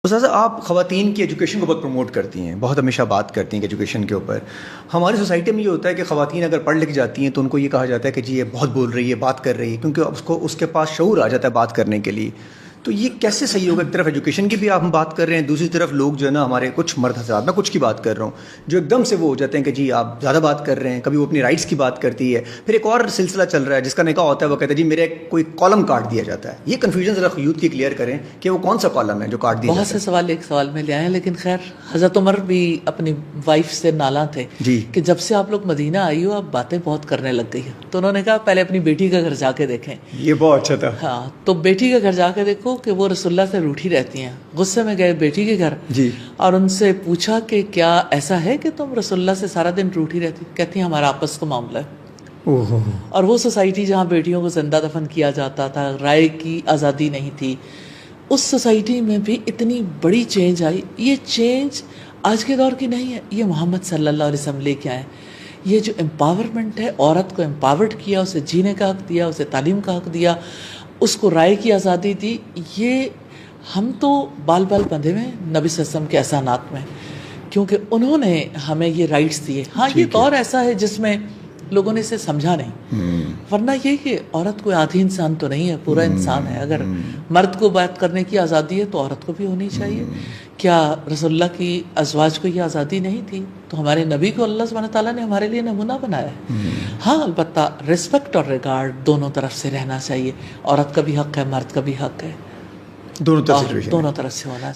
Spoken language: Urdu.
استاذہ آپ خواتین کی ایجوکیشن کو بہت پروموٹ کرتی ہیں، بہت ہمیشہ بات کرتی ہیں کہ ایجوکیشن کے اوپر. ہماری سوسائٹی میں یہ ہوتا ہے کہ خواتین اگر پڑھ لکھ جاتی ہیں تو ان کو یہ کہا جاتا ہے کہ جی یہ بہت بول رہی ہے، بات کر رہی ہے، کیونکہ اس کے پاس شعور آ جاتا ہے بات کرنے کے لیے. تو یہ کیسے صحیح ہوگا؟ ایک طرف ایجوکیشن کی بھی آپ بات کر رہے ہیں، دوسری طرف لوگ جو ہے نا ہمارے کچھ مرد حضرات، میں کچھ کی بات کر رہا ہوں، جو ایک دم سے وہ ہو جاتے ہیں کہ جی آپ زیادہ بات کر رہے ہیں. کبھی وہ اپنی رائٹس کی بات کرتی ہے، پھر ایک اور سلسلہ چل رہا ہے جس کا نکاح ہوتا ہے، وہ کہتا ہے جی میرے کوئی کالم کاٹ دیا جاتا ہے. یہ کنفیوژن ذرا یوتھ کی کلیئر کریں کہ وہ کون سا کالم ہے جو کاٹ دیا بہت جاتا سے سوال ایک سوال میں لے آئے ہیں، لیکن خیر حضرت عمر بھی اپنی وائف سے نالاں تھے جی. کہ جب سے آپ لوگ مدینہ آئی ہو آپ باتیں بہت کرنے لگ گئی ہیں. تو انہوں نے کہا پہلے اپنی بیٹی کا گھر جا کے دیکھیں. یہ بہت اچھا تھا. ہاں، تو بیٹی کے گھر جا کے دیکھو کہ وہ رسول اللہ سے روٹھی رہتی ہیں. غصے میں گئے بیٹی کے گھر جی. اور ان سے پوچھا کہ کیا ایسا ہے کہ تم رسول اللہ سے سارا دن روٹھی رہتی؟ کہتی ہیں ہمارا آپس کا معاملہ ہے. اوہ. اور وہ سوسائٹی جہاں بیٹیوں کو زندہ دفن کیا جاتا تھا، رائے کی آزادی نہیں تھی، اس سوسائٹی میں بھی اتنی بڑی چینج آئی. یہ چینج آج کے دور کی نہیں ہے، یہ محمد صلی اللہ علیہ وسلم لے کے آئے. یہ جو امپاورمنٹ ہے، عورت کو امپاورڈ کیا، اسے جینے کا حق دیا، اسے تعلیم کا حق دیا، اس کو رائے کی آزادی دی. یہ ہم تو بال بال بندھے ہوئے ہیں نبی صلی اللہ علیہ وسلم کے احسانات میں، کیونکہ انہوں نے ہمیں یہ رائٹس دیے. ہاں یہ دور ایسا ہے جس میں لوگوں نے اسے سمجھا نہیں، ورنہ یہ کہ عورت کوئی آدھی انسان تو نہیں ہے، پورا انسان ہے. اگر مرد کو بات کرنے کی آزادی ہے تو عورت کو بھی ہونی چاہیے. کیا رسول اللہ کی ازواج کو یہ آزادی نہیں تھی؟ تو ہمارے نبی کو اللہ سبحانہ تعالیٰ نے ہمارے لیے نمونہ بنایا ہے. ہاں البتہ رسپیکٹ اور ریگارڈ دونوں طرف سے رہنا چاہیے. عورت کا بھی حق ہے، مرد کا بھی حق ہے، دونوں طرف سے سے ہونا